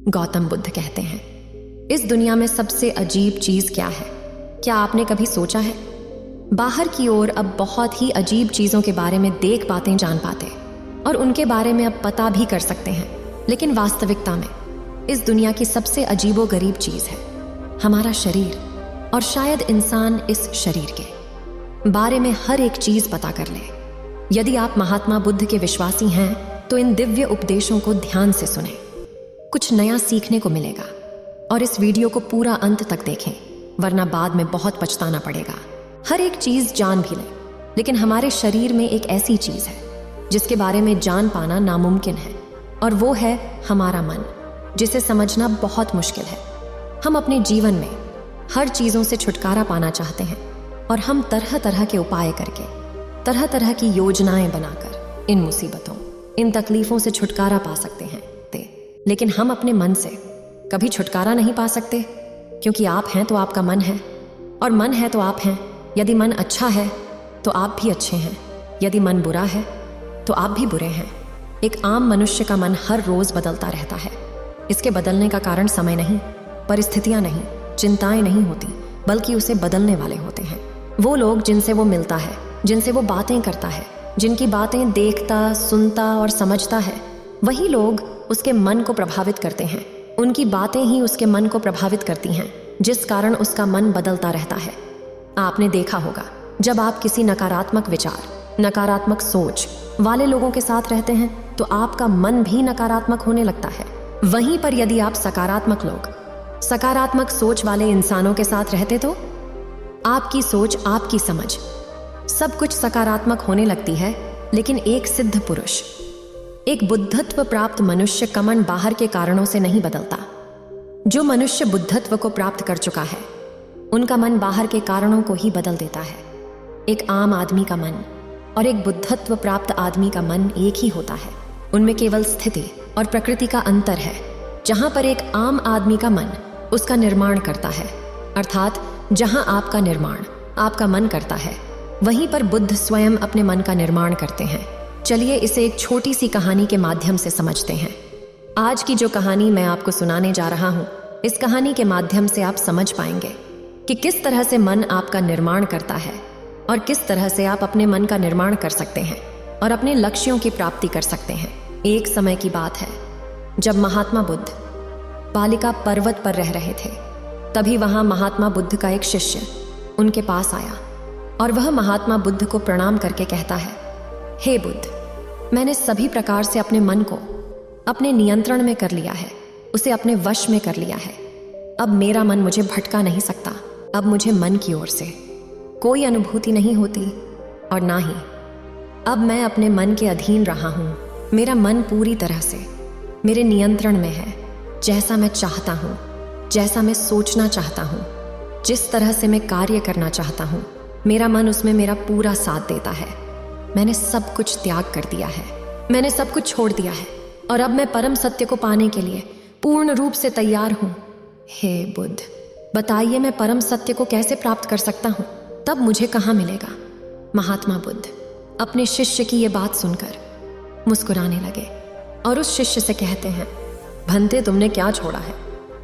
गौतम बुद्ध कहते हैं, इस दुनिया में सबसे अजीब चीज क्या है? क्या आपने कभी सोचा है? बाहर की ओर अब बहुत ही अजीब चीजों के बारे में देख पाते, जान पाते और उनके बारे में अब पता भी कर सकते हैं, लेकिन वास्तविकता में इस दुनिया की सबसे अजीबो गरीब चीज है हमारा शरीर। और शायद इंसान इस शरीर के बारे में हर एक चीज पता कर ले। यदि आप महात्मा बुद्ध के विश्वासी हैं तो इन दिव्य उपदेशों को ध्यान से सुने, कुछ नया सीखने को मिलेगा। और इस वीडियो को पूरा अंत तक देखें, वरना बाद में बहुत पछताना पड़ेगा। हर एक चीज जान भी लें, लेकिन हमारे शरीर में एक ऐसी चीज है जिसके बारे में जान पाना नामुमकिन है, और वो है हमारा मन, जिसे समझना बहुत मुश्किल है। हम अपने जीवन में हर चीजों से छुटकारा पाना चाहते हैं और हम तरह तरह के उपाय करके, तरह तरह की योजनाएं बनाकर इन मुसीबतों, इन तकलीफों से छुटकारा पा सकते हैं। लेकिन हम अपने मन से कभी छुटकारा नहीं पा सकते, क्योंकि आप हैं तो आपका मन है, और मन है तो आप हैं। यदि मन अच्छा है तो आप भी अच्छे हैं, यदि मन बुरा है तो आप भी बुरे हैं। एक आम मनुष्य का मन हर रोज बदलता रहता है। इसके बदलने का कारण समय नहीं, परिस्थितियां नहीं, चिंताएं नहीं होती, बल्कि उसे बदलने वाले होते हैं वो लोग जिनसे वो मिलता है, जिनसे वो बातें करता है, जिनकी बातें देखता, सुनता और समझता है। वही लोग उसके मन को प्रभावित करते हैं। उनकी बातें ही उसके मन को प्रभावित करती हैं, जिस कारण उसका मन बदलता रहता है। आपने देखा होगा, जब आप किसी नकारात्मक विचार, नकारात्मक सोच वाले लोगों के साथ रहते हैं तो आपका मन भी नकारात्मक होने लगता है। वहीं पर यदि आप सकारात्मक लोग, सकारात्मक सोच वाले इंसानों के साथ रहते तो आपकी सोच, आपकी समझ, सब कुछ सकारात्मक होने लगती है। लेकिन एक सिद्ध पुरुष, एक बुद्धत्व प्राप्त मनुष्य का मन बाहर के कारणों से नहीं बदलता। जो मनुष्य बुद्धत्व को प्राप्त कर चुका है, उनका मन बाहर के कारणों को ही बदल देता है। एक आम आदमी का मन और एक बुद्धत्व प्राप्त आदमी का मन एक ही होता है। उनमें केवल स्थिति और प्रकृति का अंतर है। जहां पर एक आम आदमी का मन उसका निर्माण करता है, अर्थात जहां आपका निर्माण आपका मन करता है, वहीं पर बुद्ध स्वयं अपने मन का निर्माण करते हैं। चलिए इसे एक छोटी सी कहानी के माध्यम से समझते हैं। आज की जो कहानी मैं आपको सुनाने जा रहा हूं, इस कहानी के माध्यम से आप समझ पाएंगे कि किस तरह से मन आपका निर्माण करता है और किस तरह से आप अपने मन का निर्माण कर सकते हैं और अपने लक्ष्यों की प्राप्ति कर सकते हैं। एक समय की बात है जब महात्मा बुद्ध बालिका पर्वत पर रह रहे थे। तभी वहां महात्मा बुद्ध का एक शिष्य उनके पास आया और वह महात्मा बुद्ध को प्रणाम करके कहता है, हे बुद्ध, मैंने सभी प्रकार से अपने मन को अपने नियंत्रण में कर लिया है, उसे अपने वश में कर लिया है। अब मेरा मन मुझे भटका नहीं सकता। अब मुझे मन की ओर से कोई अनुभूति नहीं होती और ना ही अब मैं अपने मन के अधीन रहा हूं। मेरा मन पूरी तरह से मेरे नियंत्रण में है। जैसा मैं चाहता हूं, जैसा मैं सोचना चाहता हूं, जिस तरह से मैं कार्य करना चाहता हूं, मेरा मन उसमें मेरा पूरा साथ देता है। मैंने सब कुछ त्याग कर दिया है, मैंने सब कुछ छोड़ दिया है और अब मैं परम सत्य को पाने के लिए पूर्ण रूप से तैयार हूं। हे बुद्ध, बताइए मैं परम सत्य को कैसे प्राप्त कर सकता हूं? तब मुझे कहां मिलेगा? महात्मा बुद्ध अपने शिष्य की ये बात सुनकर मुस्कुराने लगे और उस शिष्य से कहते हैं, भंते, तुमने क्या छोड़ा है?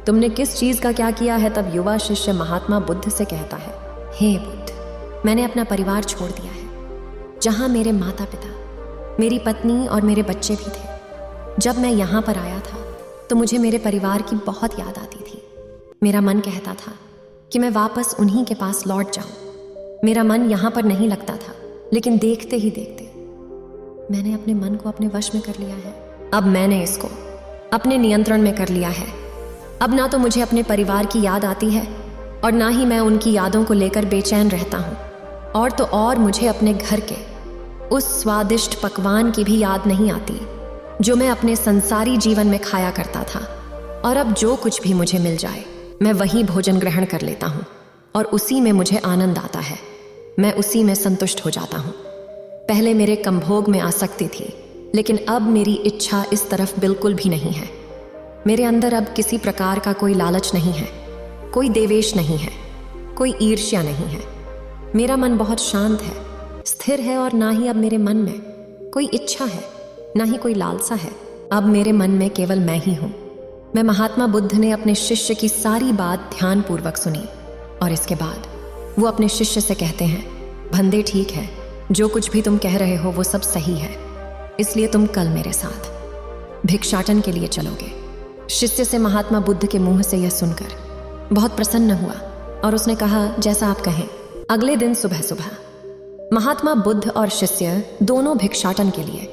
तुमने किस चीज का क्या किया है? तब युवा शिष्य महात्मा बुद्ध से कहता है, हे बुद्ध, मैंने अपना परिवार छोड़ दिया है, जहां मेरे माता पिता, मेरी पत्नी और मेरे बच्चे भी थे। जब मैं यहाँ पर आया था तो मुझे मेरे परिवार की बहुत याद आती थी। मेरा मन कहता था कि मैं वापस उन्हीं के पास लौट जाऊं। मेरा मन यहाँ पर नहीं लगता था, लेकिन देखते ही देखते मैंने अपने मन को अपने वश में कर लिया है। अब मैंने इसको अपने नियंत्रण में कर लिया है। अब ना तो मुझे अपने परिवार की याद आती है और ना ही मैं उनकी यादों को लेकर बेचैन रहता हूँ, और तो और मुझे अपने घर के उस स्वादिष्ट पकवान की भी याद नहीं आती जो मैं अपने संसारी जीवन में खाया करता था। और अब जो कुछ भी मुझे मिल जाए मैं वही भोजन ग्रहण कर लेता हूँ और उसी में मुझे आनंद आता है। मैं उसी में संतुष्ट हो जाता हूँ। पहले मेरे कंभोग में आसक्ति थी, लेकिन अब मेरी इच्छा इस तरफ बिल्कुल भी नहीं है। मेरे अंदर अब किसी प्रकार का कोई लालच नहीं है, कोई देवेश नहीं है, कोई ईर्ष्या नहीं है। मेरा मन बहुत शांत है, स्थिर है, और ना ही अब मेरे मन में कोई इच्छा है, ना ही कोई लालसा है। अब मेरे मन में केवल मैं ही हूँ। मैं महात्मा बुद्ध ने अपने शिष्य की सारी बात ध्यानपूर्वक सुनी और इसके बाद वो अपने शिष्य से कहते हैं, बंदे ठीक है, जो कुछ भी तुम कह रहे हो वो सब सही है, इसलिए तुम कल मेरे साथ भिक्षाटन के लिए चलोगे। शिष्य से महात्मा बुद्ध के मुंह से यह सुनकर बहुत प्रसन्न हुआ और उसने कहा, जैसा आप कहें। अगले दिन सुबह सुबह महात्मा बुद्ध और शिष्य दोनों भिक्षाटन के लिए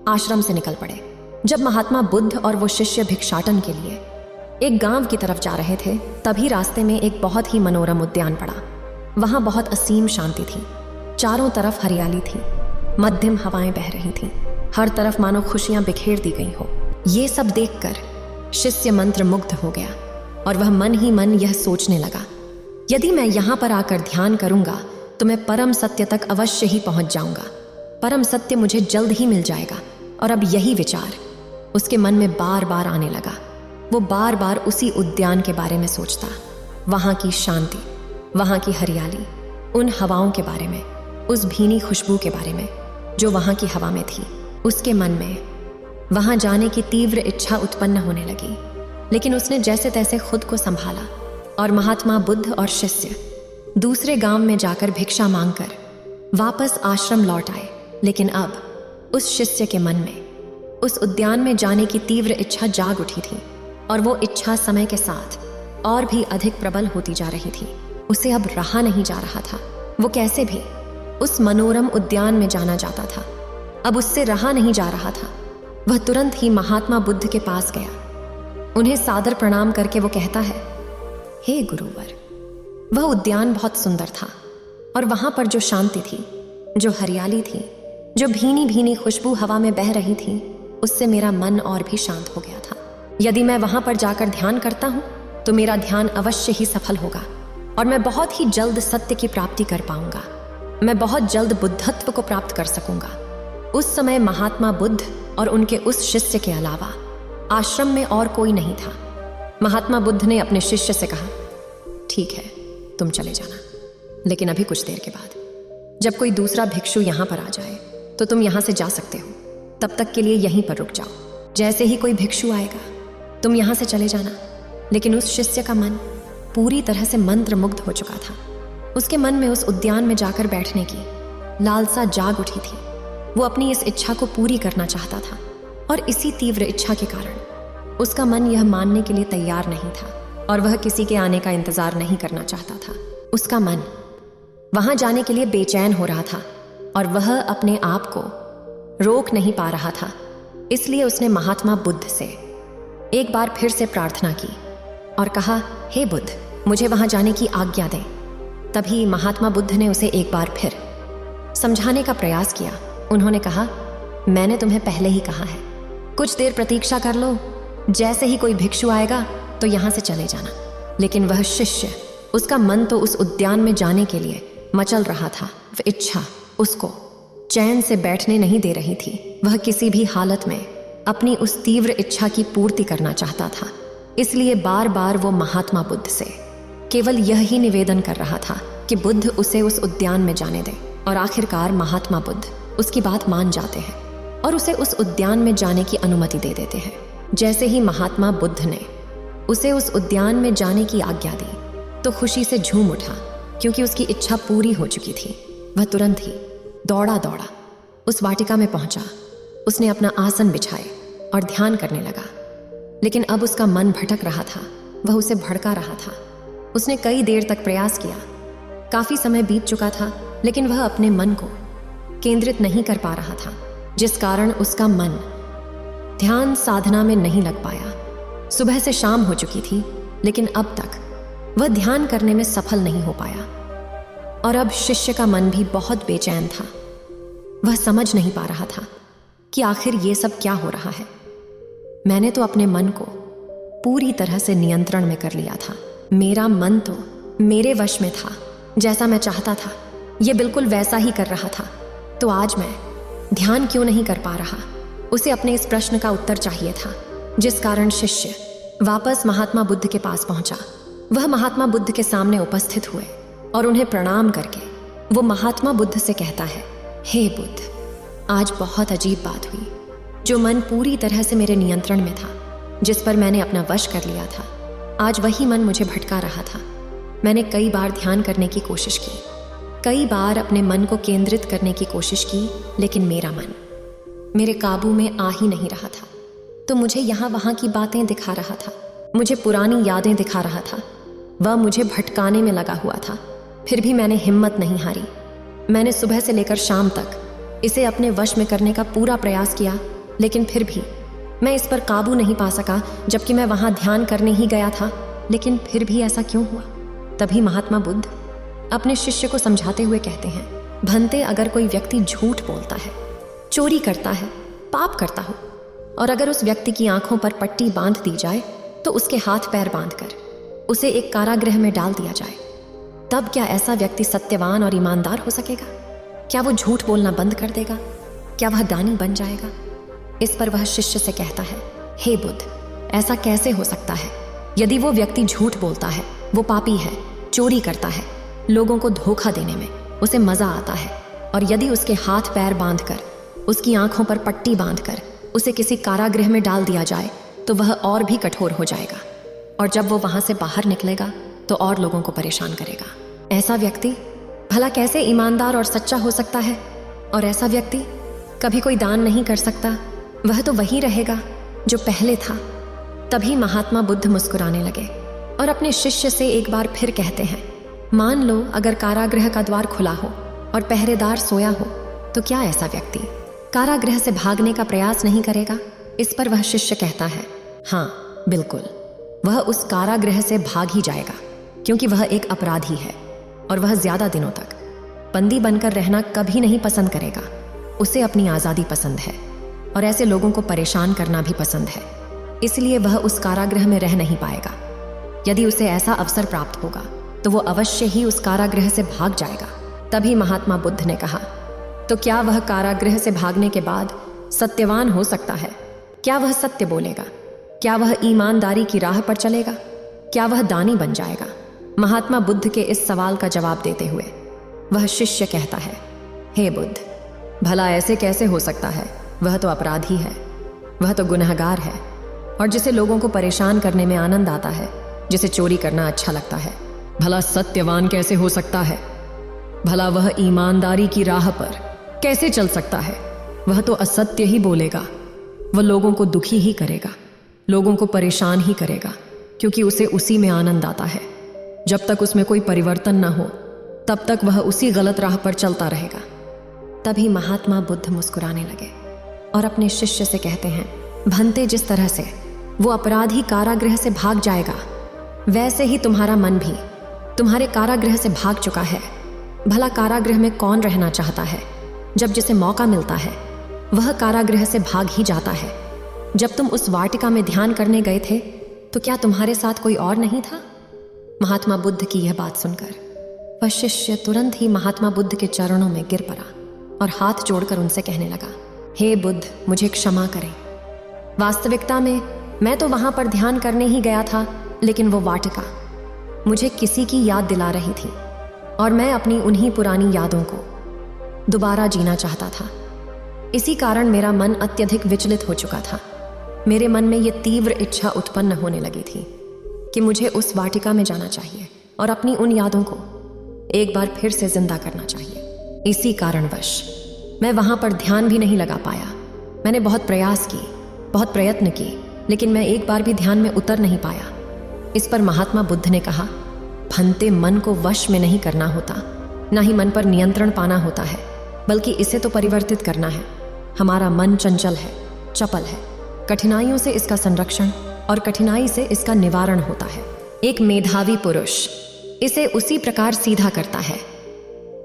आश्रम से निकल पड़े। जब महात्मा बुद्ध और वो शिष्य भिक्षाटन के लिए एक गांव की तरफ जा रहे थे, तभी रास्ते में एक बहुत ही मनोरम उद्यान पड़ा। वहां बहुत असीम शांति थी, चारों तरफ हरियाली थी, मध्यम हवाएं बह रही थीं, हर तरफ मानो खुशियां बिखेर दी गई हो। ये सब देखकर शिष्य मंत्र मुग्ध हो गया और वह मन ही मन यह सोचने लगा, यदि मैं यहाँ पर आकर ध्यान करूंगा तो मैं परम सत्य तक अवश्य ही पहुंच जाऊंगा। परम सत्य मुझे जल्द ही मिल जाएगा। और अब यही विचार उसके मन में बार बार आने लगा। वो बार बार उसी उद्यान के बारे में सोचता, वहां की शांति, वहां की हरियाली, उन हवाओं के बारे में, उस भीनी खुशबू के बारे में जो वहां की हवा में थी। उसके मन में वहां जाने की तीव्र इच्छा उत्पन्न होने लगी, लेकिन उसने जैसे तैसे खुद को संभाला और महात्मा बुद्ध और शिष्य दूसरे गांव में जाकर भिक्षा मांगकर वापस आश्रम लौट आए। लेकिन अब उस शिष्य के मन में उस उद्यान में जाने की तीव्र इच्छा जाग उठी थी और वो इच्छा समय के साथ और भी अधिक प्रबल होती जा रही थी। उसे अब रहा नहीं जा रहा था। वो कैसे भी उस मनोरम उद्यान में जाना चाहता था। अब उससे रहा नहीं जा रहा था। वह तुरंत ही महात्मा बुद्ध के पास गया। उन्हें सादर प्रणाम करके वो कहता है, हे गुरुवर। वह उद्यान बहुत सुंदर था और वहां पर जो शांति थी, जो हरियाली थी, जो भीनी भीनी खुशबू हवा में बह रही थी, उससे मेरा मन और भी शांत हो गया था। यदि मैं वहां पर जाकर ध्यान करता हूं तो मेरा ध्यान अवश्य ही सफल होगा और मैं बहुत ही जल्द सत्य की प्राप्ति कर पाऊंगा। मैं बहुत जल्द बुद्धत्व को प्राप्त कर सकूंगा। उस समय महात्मा बुद्ध और उनके उस शिष्य के अलावा आश्रम में और कोई नहीं था। महात्मा बुद्ध ने अपने शिष्य से कहा, ठीक है, तुम चले जाना, लेकिन अभी कुछ देर के बाद जब कोई दूसरा भिक्षु यहाँ पर आ जाए तो तुम यहाँ से जा सकते हो। तब तक के लिए यहीं पर रुक जाओ। जैसे ही कोई भिक्षु आएगा तुम यहाँ से चले जाना। लेकिन उस शिष्य का मन पूरी तरह से मंत्र मुग्ध हो चुका था। उसके मन में उस उद्यान में जाकर बैठने की लालसा जाग उठी थी। वो अपनी इस इच्छा को पूरी करना चाहता था और इसी तीव्र इच्छा के कारण उसका मन यह मानने के लिए तैयार नहीं था और वह किसी के आने का इंतजार नहीं करना चाहता था। उसका मन वहां जाने के लिए बेचैन हो रहा था और वह अपने आप को रोक नहीं पा रहा था। इसलिए उसने महात्मा बुद्ध से एक बार फिर से प्रार्थना की और कहा, हे बुद्ध, मुझे वहां जाने की आज्ञा दें। तभी महात्मा बुद्ध ने उसे एक बार फिर समझाने का प्रयास किया। उन्होंने कहा, मैंने तुम्हें पहले ही कहा है, कुछ देर प्रतीक्षा कर लो। जैसे ही कोई भिक्षु आएगा तो यहां से चले जाना। लेकिन वह शिष्य, उसका मन तो उस उद्यान में जाने के लिए मचल रहा था। वह इच्छा उसको चैन से बैठने नहीं दे रही थी। वह किसी भी हालत में अपनी उस तीव्र इच्छा की पूर्ति करना चाहता था। इसलिए बार बार वो महात्मा बुद्ध से केवल यह ही निवेदन कर रहा था कि बुद्ध उसे उस उद्यान में जाने दे। और आखिरकार महात्मा बुद्ध उसकी बात मान जाते हैं और उसे उस उद्यान में जाने की अनुमति दे देते हैं। जैसे ही महात्मा बुद्ध ने उसे उस उद्यान में जाने की आज्ञा दी तो खुशी से झूम उठा, क्योंकि उसकी इच्छा पूरी हो चुकी थी। वह तुरंत ही दौड़ा दौड़ा उस वाटिका में पहुंचा। उसने अपना आसन बिछाए और ध्यान करने लगा। लेकिन अब उसका मन भटक रहा था, वह उसे भड़का रहा था। उसने कई देर तक प्रयास किया। काफी समय बीत चुका था, लेकिन वह अपने मन को केंद्रित नहीं कर पा रहा था, जिस कारण उसका मन ध्यान साधना में नहीं लग पाया। सुबह से शाम हो चुकी थी, लेकिन अब तक वह ध्यान करने में सफल नहीं हो पाया। और अब शिष्य का मन भी बहुत बेचैन था। वह समझ नहीं पा रहा था कि आखिर ये सब क्या हो रहा है। मैंने तो अपने मन को पूरी तरह से नियंत्रण में कर लिया था। मेरा मन तो मेरे वश में था। जैसा मैं चाहता था ये बिल्कुल वैसा ही कर रहा था। तो आज मैं ध्यान क्यों नहीं कर पा रहा? उसे अपने इस प्रश्न का उत्तर चाहिए था, जिस कारण शिष्य वापस महात्मा बुद्ध के पास पहुंचा। वह महात्मा बुद्ध के सामने उपस्थित हुए और उन्हें प्रणाम करके वो महात्मा बुद्ध से कहता है, हे बुद्ध, आज बहुत अजीब बात हुई। जो मन पूरी तरह से मेरे नियंत्रण में था जिस पर मैंने अपना वश कर लिया था, आज वही मन मुझे भटका रहा था। मैंने कई बार ध्यान करने की कोशिश की, कई बार अपने मन को केंद्रित करने की कोशिश की, लेकिन मेरा मन मेरे काबू में आ ही नहीं रहा था। तो मुझे यहाँ वहाँ की बातें दिखा रहा था, मुझे पुरानी यादें दिखा रहा था, वह मुझे भटकाने में लगा हुआ था। फिर भी मैंने हिम्मत नहीं हारी। मैंने सुबह से लेकर शाम तक इसे अपने वश में करने का पूरा प्रयास किया, लेकिन फिर भी मैं इस पर काबू नहीं पा सका, जबकि मैं वहाँ ध्यान करने ही गया था। लेकिन फिर भी ऐसा क्यों हुआ? तभी महात्मा बुद्ध अपने शिष्य को समझाते हुए कहते हैं, भंते, अगर कोई व्यक्ति झूठ बोलता है, चोरी करता है, पाप करता हो, और अगर उस व्यक्ति की आंखों पर पट्टी बांध दी जाए तो उसके हाथ पैर बांधकर उसे एक कारागृह में डाल दिया जाए, तब क्या ऐसा व्यक्ति सत्यवान और ईमानदार हो सकेगा? क्या वो झूठ बोलना बंद कर देगा? क्या वह दानी बन जाएगा? इस पर वह शिष्य से कहता है, हे बुद्ध, ऐसा कैसे हो सकता है? यदि वो व्यक्ति झूठ बोलता है, वो पापी है, चोरी करता है, लोगों को धोखा देने में उसे मजा आता है, और यदि उसके हाथ पैर बांधकर, उसकी आंखों पर पट्टी बांधकर उसे किसी कारागृह में डाल दिया जाए तो वह और भी कठोर हो जाएगा, और जब वो वहां से बाहर निकलेगा तो और लोगों को परेशान करेगा। ऐसा व्यक्ति भला कैसे ईमानदार और सच्चा हो सकता है? और ऐसा व्यक्ति कभी कोई दान नहीं कर सकता, वह तो वही रहेगा जो पहले था। तभी महात्मा बुद्ध मुस्कुराने लगे और अपने शिष्य से एक बार फिर कहते हैं, मान लो अगर कारागृह का द्वार खुला हो और पहरेदार सोया हो, तो क्या ऐसा व्यक्ति कारागृह से भागने का प्रयास नहीं करेगा? इस पर वह शिष्य कहता है, हाँ बिल्कुल, वह उस कारागृह से भाग ही जाएगा, क्योंकि वह एक अपराधी है और वह ज्यादा दिनों तक बंदी बनकर रहना कभी नहीं पसंद करेगा। उसे अपनी आज़ादी पसंद है और ऐसे लोगों को परेशान करना भी पसंद है, इसलिए वह उस कारागृह में रह नहीं पाएगा। यदि उसे ऐसा अवसर प्राप्त होगा तो वो अवश्य ही उस कारागृह से भाग जाएगा। तभी महात्मा बुद्ध ने कहा, तो क्या वह कारागृह से भागने के बाद सत्यवान हो सकता है? क्या वह सत्य बोलेगा? क्या वह ईमानदारी की राह पर चलेगा? क्या वह दानी बन जाएगा? महात्मा बुद्ध के इस सवाल का जवाब देते हुए वह शिष्य कहता है, हे बुद्ध, भला ऐसे कैसे हो सकता है? वह तो अपराधी है, वह तो गुनहगार है, और जिसे लोगों को परेशान करने में आनंद आता है, जिसे चोरी करना अच्छा लगता है, भला सत्यवान कैसे हो सकता है? भला वह ईमानदारी की राह पर कैसे चल सकता है? वह तो असत्य ही बोलेगा, वह लोगों को दुखी ही करेगा, लोगों को परेशान ही करेगा, क्योंकि उसे उसी में आनंद आता है। जब तक उसमें कोई परिवर्तन न हो, तब तक वह उसी गलत राह पर चलता रहेगा। तभी महात्मा बुद्ध मुस्कुराने लगे और अपने शिष्य से कहते हैं, भंते, जिस तरह से वो अपराधी कारागृह से भाग जाएगा, वैसे ही तुम्हारा मन भी तुम्हारे कारागृह से भाग चुका है। भला कारागृह में कौन रहना चाहता है? जब जिसे मौका मिलता है वह कारागृह से भाग ही जाता है। जब तुम उस वाटिका में ध्यान करने गए थे तो क्या तुम्हारे साथ कोई और नहीं था? महात्मा बुद्ध की यह बात सुनकर वह शिष्य तुरंत ही महात्मा बुद्ध के चरणों में गिर पड़ा और हाथ जोड़कर उनसे कहने लगा, हे बुद्ध, मुझे क्षमा करें। वास्तविकता में मैं तो वहां पर ध्यान करने ही गया था, लेकिन वो वाटिका मुझे किसी की याद दिला रही थी और मैं अपनी उन्हीं पुरानी यादों को दोबारा जीना चाहता था। इसी कारण मेरा मन अत्यधिक विचलित हो चुका था। मेरे मन में ये तीव्र इच्छा उत्पन्न होने लगी थी कि मुझे उस वाटिका में जाना चाहिए और अपनी उन यादों को एक बार फिर से जिंदा करना चाहिए। इसी कारणवश मैं वहां पर ध्यान भी नहीं लगा पाया। मैंने बहुत प्रयास की, बहुत प्रयत्न किए, लेकिन मैं एक बार भी ध्यान में उतर नहीं पाया। इस पर महात्मा बुद्ध ने कहा, भंते, मन को वश में नहीं करना होता, ना ही मन पर नियंत्रण पाना होता है, बल्कि इसे तो परिवर्तित करना है। हमारा मन चंचल है, चपल है, कठिनाइयों से इसका संरक्षण और कठिनाई से इसका निवारण होता है। एक मेधावी पुरुष इसे उसी प्रकार सीधा करता है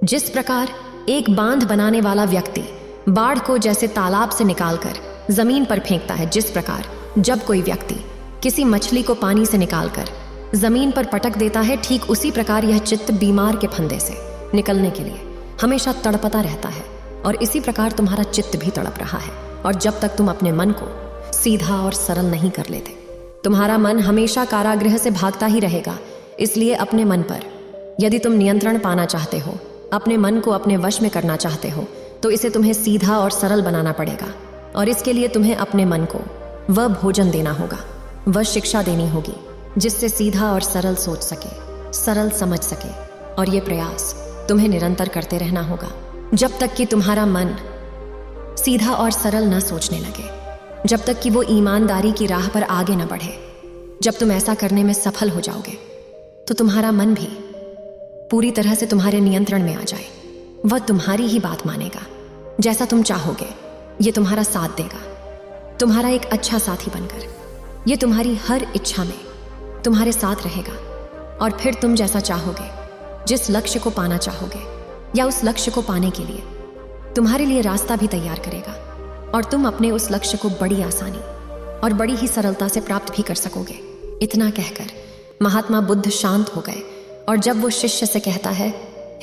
जिस प्रकार एक बांध बनाने वाला व्यक्ति बाढ़ को जैसे तालाब से निकालकर जमीन पर फेंकता है। जिस प्रकार जब कोई व्यक्ति किसी मछली को पानी से निकालकर जमीन पर पटक देता है, ठीक उसी प्रकार यह चित्त बीमार के फंदे से निकलने के लिए हमेशा तड़पता रहता है। और इसी प्रकार तुम्हारा चित्त भी तड़प रहा है। और जब तक तुम अपने मन को सीधा और सरल नहीं कर लेते, तुम्हारा मन हमेशा कारागृह से भागता ही रहेगा। इसलिए अपने मन पर यदि तुम नियंत्रण पाना चाहते हो, अपने मन को अपने वश में करना चाहते हो, तो इसे तुम्हें सीधा और सरल बनाना पड़ेगा। और इसके लिए तुम्हें अपने मन को वह भोजन देना होगा वह शिक्षा देनी होगी जिससे सीधा और सरल सोच सके, सरल समझ सके। और ये प्रयास तुम्हें निरंतर करते रहना होगा जब तक कि तुम्हारा मन सीधा और सरल न सोचने लगे, जब तक कि वो ईमानदारी की राह पर आगे न बढ़े। जब तुम ऐसा करने में सफल हो जाओगे तो तुम्हारा मन भी पूरी तरह से तुम्हारे नियंत्रण में आ जाए। वह तुम्हारी ही बात मानेगा, जैसा तुम चाहोगे। ये तुम्हारा साथ देगा, तुम्हारा एक अच्छा साथी बनकर। ये तुम्हारी हर इच्छा में तुम्हारे साथ रहेगा और फिर तुम जैसा चाहोगे, जिस लक्ष्य को पाना चाहोगे या उस लक्ष्य को पाने के लिए तुम्हारे लिए रास्ता भी तैयार करेगा और तुम अपने उस लक्ष्य को बड़ी आसानी और बड़ी ही सरलता से प्राप्त भी कर सकोगे। इतना कहकर महात्मा बुद्ध शांत हो गए और जब वो शिष्य से कहता है,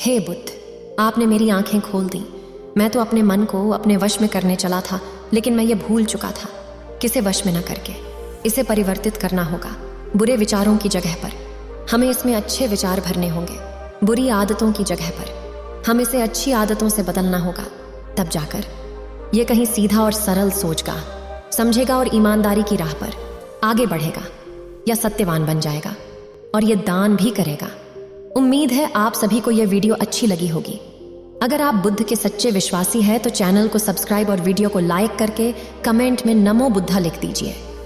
हे बुद्ध, आपने मेरी आंखें खोल दी। मैं तो अपने मन को अपने वश में करने चला था, लेकिन मैं ये भूल चुका था किसे वश में न करके इसे परिवर्तित करना होगा। बुरे विचारों की जगह पर हमें इसमें अच्छे विचार भरने होंगे, बुरी आदतों की जगह पर हम इसे अच्छी आदतों से बदलना होगा। तब जाकर ये कहीं सीधा और सरल सोचेगा, समझेगा और ईमानदारी की राह पर आगे बढ़ेगा या सत्यवान बन जाएगा और ये दान भी करेगा। उम्मीद है आप सभी को यह वीडियो अच्छी लगी होगी। अगर आप बुद्ध के सच्चे विश्वासी हैं तो चैनल को सब्सक्राइब और वीडियो को लाइक करके कमेंट में नमो बुद्धा लिख दीजिए।